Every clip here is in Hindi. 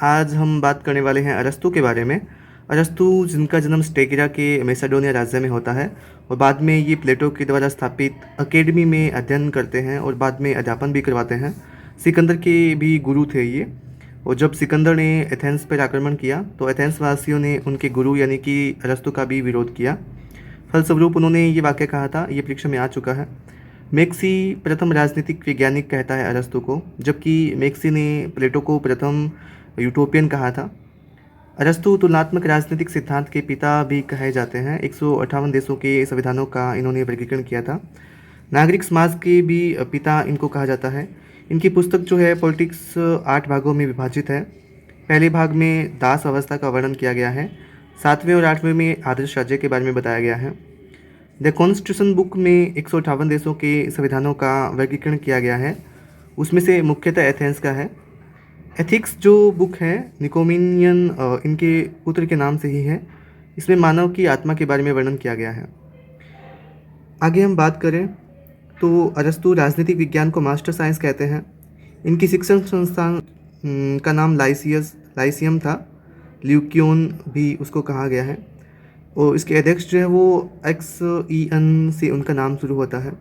आज हम बात करने वाले हैं अरस्तू के बारे में। अरस्तू जिनका जन्म स्टेगिरा के मैसेडोनिया राज्य में होता है और बाद में ये प्लेटो के द्वारा स्थापित अकेडमी में अध्ययन करते हैं और बाद में अध्यापन भी करवाते हैं। सिकंदर के भी गुरु थे ये। और जब सिकंदर ने एथेंस पर आक्रमण किया तो एथेंस वासियों ने उनके गुरु यानी कि अरस्तू का भी विरोध किया। फलस्वरूप उन्होंने ये वाक्य कहा था, ये परीक्षा में आ चुका है। मैक्सी प्रथम राजनीतिक वैज्ञानिक कहता है अरस्तू को, जबकि मैक्सी ने प्लेटो को प्रथम यूटोपियन कहा था। अरस्तु तुलनात्मक राजनीतिक सिद्धांत के पिता भी कहे जाते हैं। 158 देशों के संविधानों का इन्होंने वर्गीकरण किया था। नागरिक समाज के भी पिता इनको कहा जाता है। इनकी पुस्तक जो है पॉलिटिक्स 8 भागों में विभाजित है। पहले भाग में दास अवस्था का वर्णन किया गया है। 7वें और 8वें में आदर्श राज्य के बारे में बताया गया है। द कॉन्स्टिट्यूशन बुक में 158 देशों के संविधानों का वर्गीकरण किया गया है। उसमें से मुख्यतः एथेंस का है। एथिक्स जो बुक है निकोमेनियन इनके पुत्र के नाम से ही है। इसमें मानव की आत्मा के बारे में वर्णन किया गया है। आगे हम बात करें तो अरस्तु राजनीतिक विज्ञान को मास्टर साइंस कहते हैं। इनकी शिक्षण संस्थान का नाम लाइसियम था। ल्यूकियोन भी उसको कहा गया है। और इसके अध्यक्ष जो है वो XEN से उनका नाम शुरू होता है।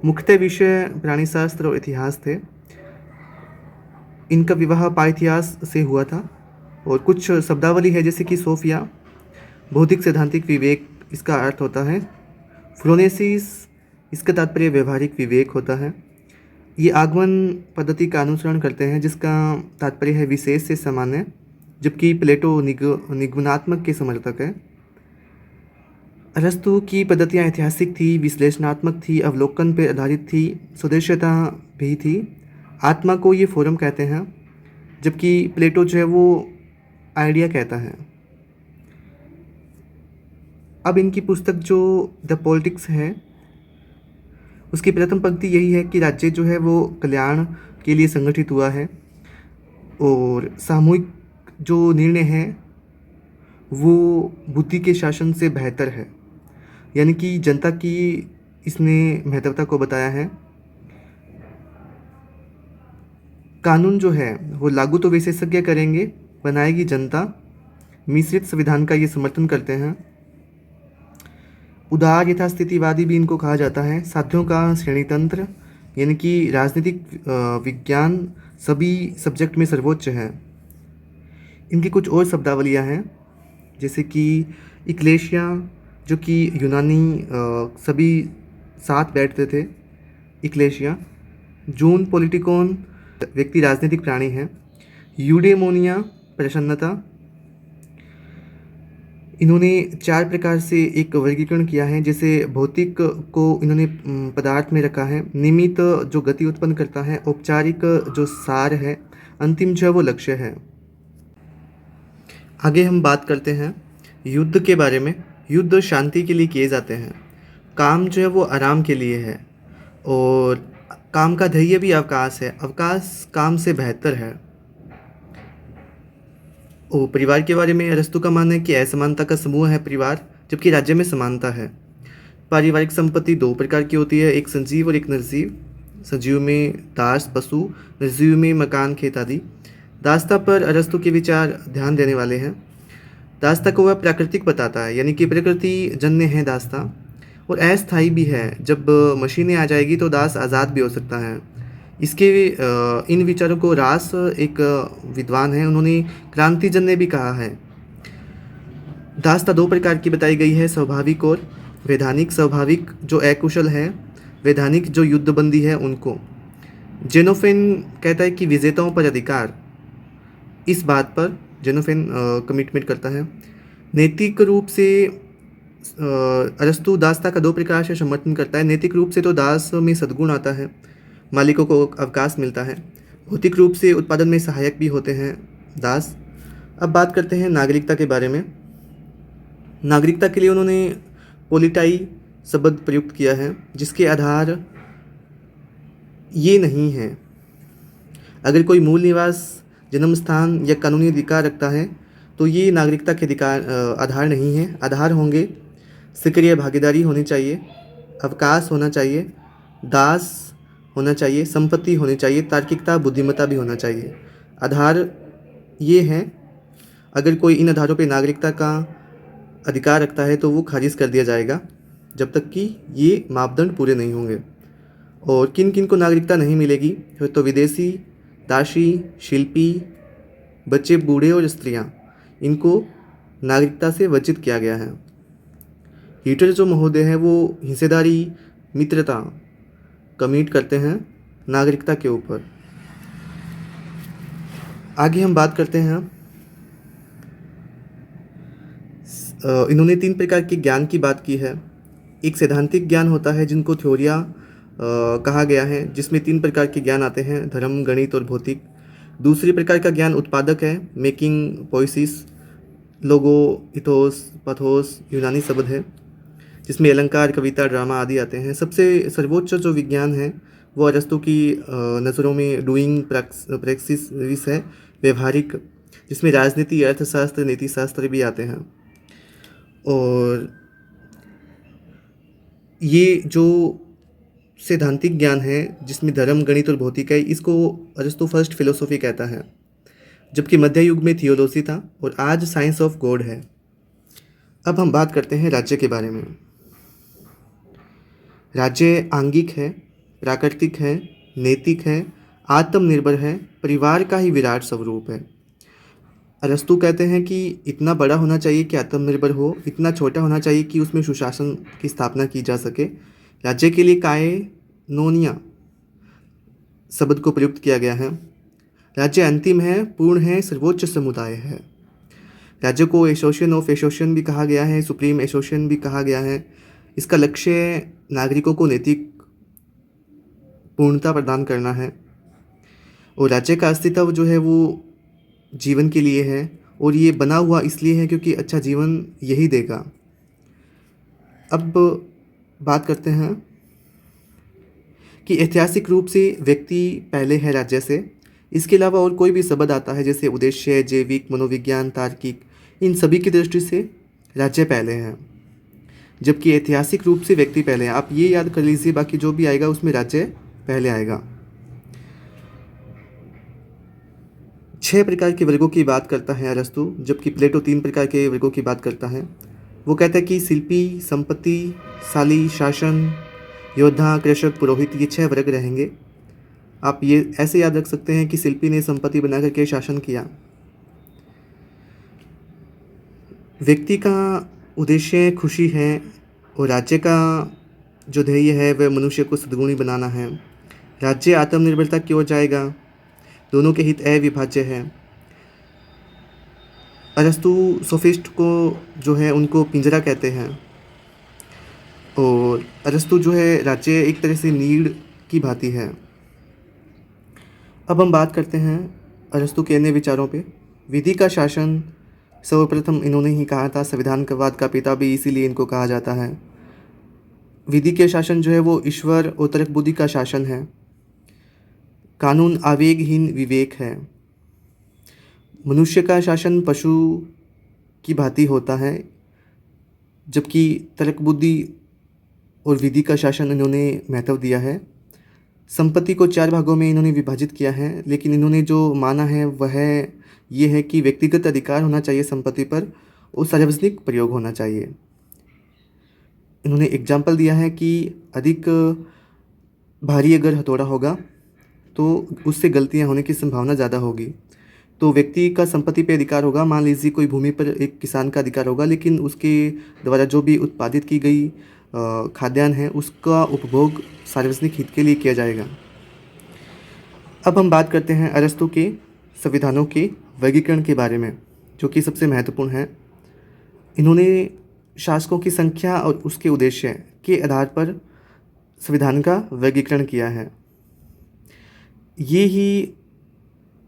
मुख्यतः विषय प्राणीशास्त्र और इतिहास थे। इनका विवाह पाइथियास से हुआ था। और कुछ शब्दावली है जैसे कि सोफिया, बौद्धिक सैद्धांतिक विवेक इसका अर्थ होता है। फ्रोनेसिस इसका तात्पर्य व्यवहारिक विवेक होता है। ये आगमन पद्धति का अनुसरण करते हैं जिसका तात्पर्य है विशेष से सामान्य, जबकि प्लेटो निगमनात्मक के समर्थक है। अरस्तु की पद्धतियाँ ऐतिहासिक थी, विश्लेषणात्मक थी, अवलोकन पर आधारित थी, स्वदेशीयता भी थी। आत्मा को ये फोरम कहते हैं, जबकि प्लेटो जो है वो आइडिया कहता है। अब इनकी पुस्तक जो द पॉलिटिक्स है उसकी प्रथम पंक्ति यही है कि राज्य जो है वो कल्याण के लिए संगठित हुआ है और सामूहिक जो निर्णय है वो बुद्धि के शासन से बेहतर है। यानी कि जनता की इसने महत्वता को बताया है। कानून जो है वो लागू तो विशेषज्ञ करेंगे, बनाएगी जनता। मिश्रित संविधान का ये समर्थन करते हैं। उदार यथास्थितिवादी भी इनको कहा जाता है। साध्यों का श्रेणीतंत्र यानी कि राजनीतिक विज्ञान सभी सब्जेक्ट में सर्वोच्च है। इनकी कुछ और शब्दावलियाँ हैं जैसे कि इक्लेशिया जो कि यूनानी सभी साथ बैठते थे, इक्लेशिया। जून पॉलिटिकोन व्यक्ति राजनीतिक प्राणी है। यूडेमोनिया प्रसन्नता। इन्होंने 4 प्रकार से एक वर्गीकरण किया है। जैसे भौतिक को इन्होंने पदार्थ में रखा है, निमित्त जो गति उत्पन्न करता है, औपचारिक जो सार है, अंतिम जो है वो लक्ष्य है। आगे हम बात करते हैं युद्ध के बारे में। युद्ध शांति के लिए किए जाते हैं। काम जो है वो आराम के लिए है और काम का ध्येय भी अवकाश है। अवकाश काम से बेहतर है। और परिवार के बारे में अरस्तु का मानना है कि असमानता का समूह है परिवार, जबकि राज्य में समानता है। पारिवारिक संपत्ति 2 प्रकार की होती है, एक संजीव और एक निर्जीव। सजीव में दास पशु, निर्जीव में मकान खेत आदि। दासता पर अरस्तु के विचार ध्यान देने वाले हैं। दासता को वह प्राकृतिक बताता है, यानी कि प्रकृति जन्य है दासता, और अस्थायी भी है। जब मशीनें आ जाएगी तो दास आज़ाद भी हो सकता है। इसके इन विचारों को रास एक विद्वान है, उन्होंने क्रांतिजन्य भी कहा है। दासता 2 प्रकार की बताई गई है, स्वाभाविक और वैधानिक। स्वाभाविक जो अकुशल है, वैधानिक जो युद्धबंदी है उनको। जेनोफेन कहता है कि विजेताओं पर अधिकार। इस बात पर जेनोफेन कमिटमेंट करता है। नैतिक रूप से अरस्तु दासता का 2 प्रकार से समर्थन करता है। नैतिक रूप से तो दास में सद्गुण आता है, मालिकों को अवकाश मिलता है। भौतिक रूप से उत्पादन में सहायक भी होते हैं दास। अब बात करते हैं नागरिकता के बारे में। नागरिकता के लिए उन्होंने पोलिटाई शब्द प्रयुक्त किया है, जिसके आधार ये नहीं है। अगर कोई मूल निवास, जन्म स्थान या कानूनी अधिकार रखता है तो ये नागरिकता के आधार नहीं है। आधार होंगे सक्रिय भागीदारी होनी चाहिए, अवकाश होना चाहिए, दास होना चाहिए, संपत्ति होनी चाहिए, तार्किकता, बुद्धिमत्ता भी होना चाहिए। आधार ये हैं, अगर कोई इन आधारों पे नागरिकता का अधिकार रखता है तो वो खारिज कर दिया जाएगा जब तक कि ये मापदंड पूरे नहीं होंगे। और किन किन को नागरिकता नहीं मिलेगी, तो विदेशी, दासी, शिल्पी, बच्चे, बूढ़े और स्त्रियां, इनको नागरिकता से वंचित किया गया है। हीटर जो महोदय हैं वो हिस्सेदारी, मित्रता कमिट करते हैं नागरिकता के ऊपर। आगे हम बात करते हैं, इन्होंने 3 प्रकार के ज्ञान की बात की है। एक सैद्धांतिक ज्ञान होता है जिनको थ्योरिया कहा गया है, जिसमें 3 प्रकार के ज्ञान आते हैं, धर्म, गणित और भौतिक। दूसरी प्रकार का ज्ञान उत्पादक है, मेकिंग, पोइसिस, लोगो, इथोस, पथोस यूनानी शब्द है, जिसमें अलंकार, कविता, ड्रामा आदि आते हैं। सबसे सर्वोच्च जो विज्ञान है वो अरस्तु की नज़रों में डूइंग प्रैक्सिस है, व्यवहारिक, जिसमें राजनीति, अर्थशास्त्र, नीतिशास्त्र भी आते हैं। और ये जो सैद्धांतिक ज्ञान है जिसमें धर्म, गणित और भौतिक है, इसको अरस्तु फर्स्ट फिलोसॉफी कहता है, जबकि मध्य युग में थियोलॉजी था और आज साइंस ऑफ गॉड है। अब हम बात करते हैं राज्य के बारे में। राज्य आंगिक है, प्राकृतिक है, नैतिक है, आत्मनिर्भर है, परिवार का ही विराट स्वरूप है। अरस्तु कहते हैं कि इतना बड़ा होना चाहिए कि आत्मनिर्भर हो, इतना छोटा होना चाहिए कि उसमें सुशासन की स्थापना की जा सके। राज्य के लिए काएनोनिया शब्द को प्रयुक्त किया गया है। राज्य अंतिम है, पूर्ण है, सर्वोच्च समुदाय है। राज्य को एसोसिएशन ऑफ एसोसिएशन भी कहा गया है, सुप्रीम एसोसिएशन भी कहा गया है। इसका लक्ष्य नागरिकों को नैतिक पूर्णता प्रदान करना है। और राज्य का अस्तित्व जो है वो जीवन के लिए है, और ये बना हुआ इसलिए है क्योंकि अच्छा जीवन यही देगा। अब बात करते हैं कि ऐतिहासिक रूप से व्यक्ति पहले है राज्य से। इसके अलावा और कोई भी शब्द आता है जैसे उद्देश्य, जैविक, मनोविज्ञान, तार्किक, इन सभी की दृष्टि से राज्य पहले है, जबकि ऐतिहासिक रूप से व्यक्ति पहले है। आप ये याद कर लीजिए, बाकी जो भी आएगा उसमें राज्य पहले आएगा। 6 प्रकार के वर्गों की बात करता है अरस्तु, जबकि प्लेटो 3 प्रकार के वर्गों की बात करता है। वो कहता है कि शिल्पी, संपत्तिशाली, शासन, योद्धा, कृषक, पुरोहित, ये 6 वर्ग रहेंगे। आप ये ऐसे याद रख सकते हैं कि शिल्पी ने संपत्ति बना करके शासन किया। व्यक्ति का उद्देश्य खुशी है और राज्य का जो ध्येय है वह मनुष्य को सद्गुणी बनाना है। राज्य आत्मनिर्भरता की ओर जाएगा, दोनों के हित अविभाज्य है। अरस्तु सोफिस्ट को जो है उनको पिंजरा कहते हैं, और अरस्तु जो है राज्य एक तरह से नीड़ की भांति है। अब हम बात करते हैं अरस्तु के अन्य विचारों पे। विधि का शासन सर्वप्रथम इन्होंने ही कहा था, संविधानवाद का पिता भी इसीलिए इनको कहा जाता है। विधि के शासन जो है वो ईश्वर और तर्क बुद्धि का शासन है। कानून आवेगहीन विवेक है। मनुष्य का शासन पशु की भांति होता है, जबकि तर्क बुद्धि और विधि का शासन इन्होंने महत्व दिया है। संपत्ति को 4 भागों में इन्होंने विभाजित किया है, लेकिन इन्होंने जो माना है वह ये है कि व्यक्तिगत अधिकार होना चाहिए संपत्ति पर और सार्वजनिक प्रयोग होना चाहिए। इन्होंने एग्जाम्पल दिया है कि अधिक भारी अगर हथौड़ा होगा तो उससे गलतियां होने की संभावना ज़्यादा होगी। तो व्यक्ति का संपत्ति पे अधिकार होगा। मान लीजिए कोई भूमि पर एक किसान का अधिकार होगा, लेकिन उसके द्वारा जो भी उत्पादित की गई खाद्यान्न है उसका उपभोग सार्वजनिक हित के लिए किया जाएगा। अब हम बात करते हैं अरस्तु के संविधानों के वर्गीकरण के बारे में, जो कि सबसे महत्वपूर्ण है। इन्होंने शासकों की संख्या और उसके उद्देश्य के आधार पर संविधान का वर्गीकरण किया है। ये ही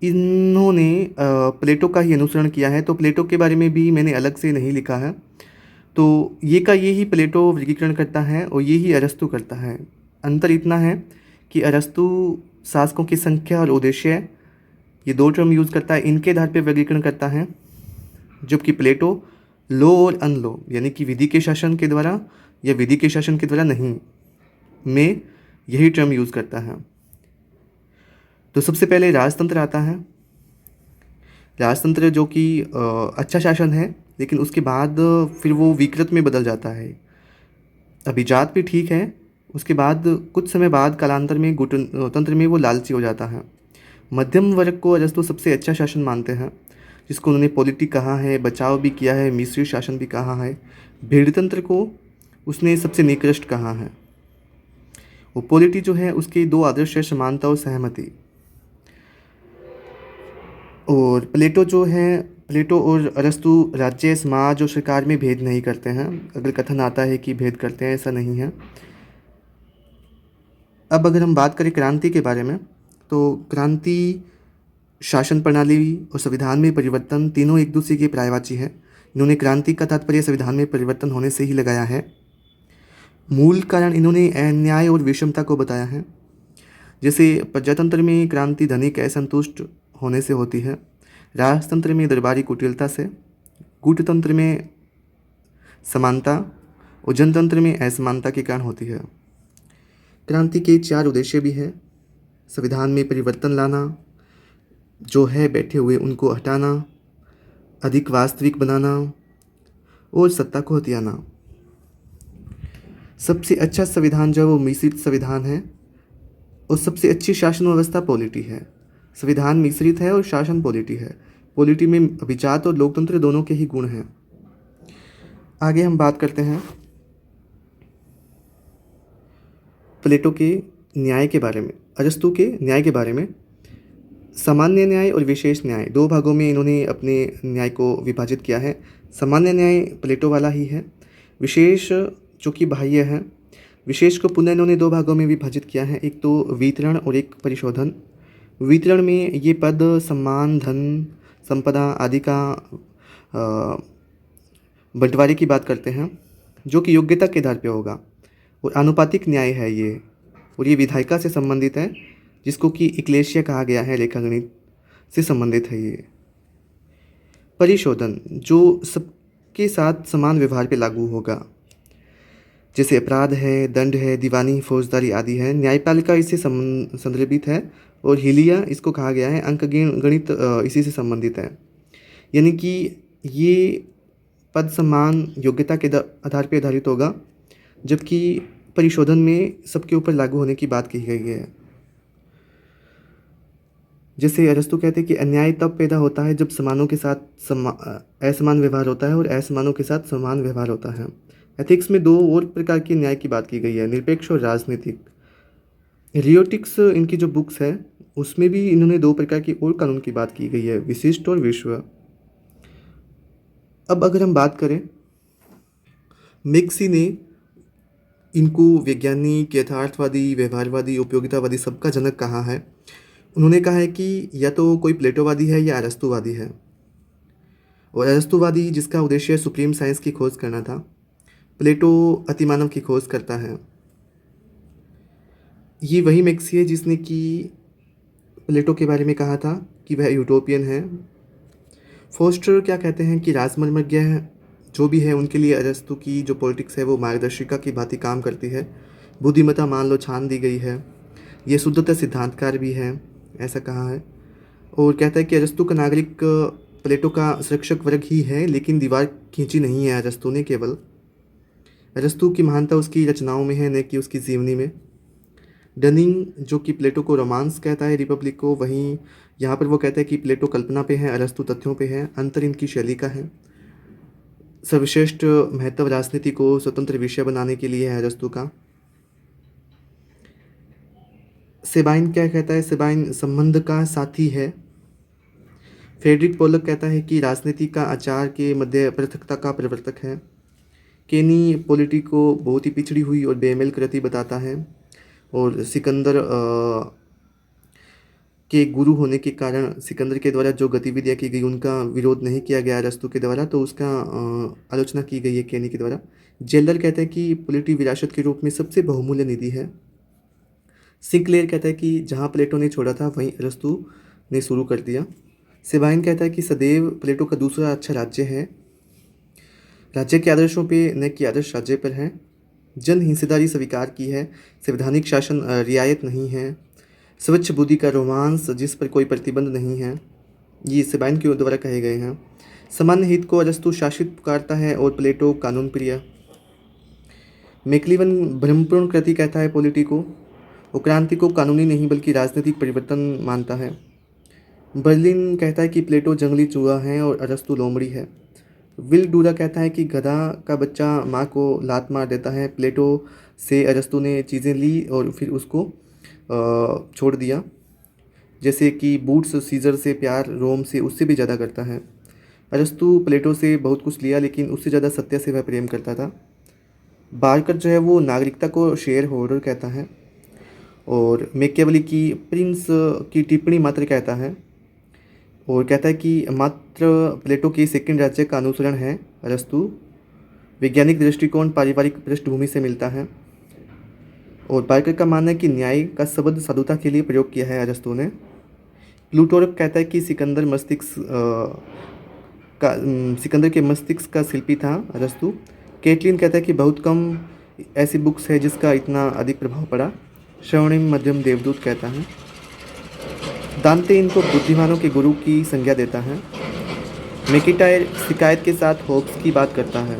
इन्होंने प्लेटो का ही अनुसरण किया है। तो प्लेटो के बारे में भी मैंने अलग से नहीं लिखा है, तो ये ही प्लेटो वर्गीकरण करता है और ये ही अरस्तु करता है। अंतर इतना है कि अरस्तु शासकों की संख्या और उद्देश्य, ये 2 टर्म यूज़ करता है, इनके आधार पर वर्गीकरण करता है, जबकि प्लेटो लो और अनलो यानी कि विधि के शासन के द्वारा या विधि के शासन के द्वारा नहीं में यही टर्म यूज़ करता है। तो सबसे पहले राजतंत्र आता है। राजतंत्र जो कि अच्छा शासन है, लेकिन उसके बाद फिर वो विकृत में बदल जाता है। अभिजात भी ठीक है, उसके बाद कुछ समय बाद कालांतर में तंत्र में वो लालची हो जाता है। मध्यम वर्ग को अरस्तु सबसे अच्छा शासन मानते हैं, जिसको उन्होंने पॉलिटी कहा है, बचाव भी किया है, मिश्रित शासन भी कहा है। भेड़तंत्र को उसने सबसे निकृष्ट कहा है। वो पॉलिटी जो है उसके दो आदर्श है, समानता और सहमति। और प्लेटो और अरस्तु राज्य, समाज और सरकार में भेद नहीं करते हैं। अगर कथन आता है कि भेद करते हैं, ऐसा नहीं है। अब अगर हम बात करें क्रांति के बारे में, तो क्रांति, शासन प्रणाली और संविधान में परिवर्तन तीनों एक दूसरे के पर्यायवाची है। इन्होंने क्रांति का तात्पर्य संविधान में परिवर्तन होने से ही लगाया है। मूल कारण इन्होंने अन्याय और विषमता को बताया है। जैसे प्रजातंत्र में क्रांति धनिक असंतुष्ट होने से होती है, राजतंत्र में दरबारी कुटिलता से, कूटतंत्र में समानता और जनतंत्र में असमानता के कारण होती है। क्रांति के 4 उद्देश्य भी हैं: संविधान में परिवर्तन लाना, जो है बैठे हुए उनको हटाना, अधिक वास्तविक बनाना और सत्ता को हथियाना। सबसे अच्छा संविधान जो है वो मिश्रित संविधान है, और सबसे अच्छी शासन व्यवस्था पॉलिटी है। संविधान मिश्रित है और शासन पॉलिटी है। पॉलिटी में अभिजात और लोकतंत्र दोनों के ही गुण हैं। आगे हम बात करते हैं प्लेटो के न्याय के बारे में, अरस्तु के न्याय के बारे में। सामान्य न्याय और विशेष न्याय, 2 भागों में इन्होंने अपने न्याय को विभाजित किया है। सामान्य न्याय प्लेटो वाला ही है। विशेष जो कि बाह्य है, विशेष को पुनः इन्होंने 2 भागों में विभाजित किया है, एक तो वितरण और एक परिशोधन। वितरण में ये पद, सम्मान, धन, संपदा आदि का बंटवारे की बात करते हैं, जो कि योग्यता के आधार पे होगा। और आनुपातिक न्याय है ये, और ये विधायिका से संबंधित है, जिसको कि इक्लेशिया कहा गया है, रेखागणित से संबंधित है ये। परिशोधन जो सबके साथ समान व्यवहार पे लागू होगा, जैसे अपराध है, दंड है, दीवानी, फौजदारी आदि है। न्यायपालिका इससे संदर्भित है, और हिलिया इसको कहा गया है, अंक गणित इसी से संबंधित है। यानी कि ये पद, सम्मान, योग्यता के आधार पर आधारित होगा, जबकि परिशोधन में सबके ऊपर लागू होने की बात कही गई है। जैसे अरस्तु कहते हैं कि अन्याय तब पैदा होता है जब समानों के साथ असमान व्यवहार होता है और असमानों के साथ समान व्यवहार होता है। एथिक्स में 2 और प्रकार के न्याय की बात की गई है, निरपेक्ष और राजनीतिक। रियोटिक्स इनकी जो बुक्स है, उसमें भी इन्होंने 2 प्रकार की और कानून की बात की गई है, विशिष्ट और विश्व। अब अगर हम बात करें, मिक्सी ने इनको वैज्ञानिक, यथार्थवादी, व्यवहारवादी, उपयोगितावादी सबका जनक कहा है। उन्होंने कहा है कि या तो कोई प्लेटोवादी है या अरस्तुवादी है। और अरस्तुवादी जिसका उद्देश्य सुप्रीम साइंस की खोज करना था, प्लेटो अतिमानव की खोज करता है। ये वही मिक्सी है जिसने कि प्लेटो के बारे में कहा था कि वह यूटोपियन है। फोस्टर क्या कहते हैं कि राजमर्मज्ञ है जो भी है, उनके लिए अरस्तु की जो पॉलिटिक्स है वो मार्गदर्शिका की भांति काम करती है। बुद्धिमत्ता मान लो छान दी गई है। ये शुद्धता सिद्धांतकार भी है, ऐसा कहा है। और कहता है कि अरस्तु का नागरिक प्लेटो का सुरक्षक वर्ग ही है, लेकिन दीवार खींची नहीं है अरस्तु ने केवल। अरस्तु की महानता उसकी रचनाओं में है, न कि उसकी जीवनी में। डनिंग जो कि प्लेटो को रोमांस कहता है, रिपब्लिक को, वहीं यहाँ पर वो कहता है कि प्लेटो कल्पना पे है, अरस्तु तथ्यों पे है। अंतर इनकी शैली का है। सर्वश्रेष्ठ महत्व राजनीति को स्वतंत्र विषय बनाने के लिए है अरस्तु का। सेबाइन क्या कहता है, सेबाइन संबंध का साथी है। फ्रेडरिक पोलक कहता है कि राजनीति का आचार के मध्य पृथकता का प्रवर्तक है। केनी पॉलिटी को बहुत ही पिछड़ी हुई और बेमेल कृति बताता है, और सिकंदर के गुरु होने के कारण सिकंदर के द्वारा जो गतिविधियाँ की गई उनका विरोध नहीं किया गया अरस्तु के द्वारा, तो उसका आलोचना की गई है केनी के द्वारा। जेलर कहता है कि पॉलिटी विरासत के रूप में सबसे बहुमूल्य निधि है। सिंक्लेयर कहता है कि जहाँ प्लेटो ने छोड़ा था वहीं अरस्तु ने शुरू कर दिया। सेबाइन कहता है कि सदैव प्लेटो का दूसरा अच्छा राज्य है, राज्य के आदर्शों पे न कि आदर्श राज्य पर है। जन हिस्सेदारी स्वीकार की है, संवैधानिक शासन रियायत नहीं है। स्वच्छ बुद्धि का रोमांस जिस पर कोई प्रतिबंध नहीं है। ये सेबाइन के द्वारा कहे गए हैं। सामान्य हित को अरस्तु शासित पुकारता है और प्लेटो कानून प्रिय। मैक्लिवन भ्रमपूर्ण कृति कहता है पॉलिटी को। वो क्रांति को कानूनी नहीं बल्कि राजनीतिक परिवर्तन मानता है। बर्लिन कहता है कि प्लेटो जंगली चूहा है और अरस्तु लोमड़ी है। विल डूरा कहता है कि गधा का बच्चा माँ को लात मार देता है। प्लेटो से अरस्तु ने चीज़ें ली और फिर उसको छोड़ दिया, जैसे कि बूट्स सीजर से प्यार रोम से उससे भी ज़्यादा करता है। अरस्तु प्लेटो से बहुत कुछ लिया लेकिन उससे ज़्यादा सत्य से वह प्रेम करता था। बारकर जो है वो नागरिकता को शेयर होल्डर कहता है और मैकियावेली की प्रिंस की टिप्पणी मात्र कहता है और कहता है कि मात्र प्लेटो के सेकंड राज्य का अनुसरण है। अरस्तु वैज्ञानिक दृष्टिकोण पारिवारिक पृष्ठभूमि से मिलता है और बारकर का मानना है कि न्याय का शब्द साधुता के लिए प्रयोग किया है अरस्तु ने। प्लूटोरक कहता है कि सिकंदर के मस्तिष्क का शिल्पी था अरस्तु। कैटलिन कहता है कि बहुत कम ऐसी बुक्स है जिसका इतना अधिक प्रभाव पड़ा। श्रवणिम मध्यम देवदूत कहता है। दांते इनको बुद्धिमानों के गुरु की संज्ञा देता है। मैकिटायर शिकायत के साथ होब्स की बात करता है।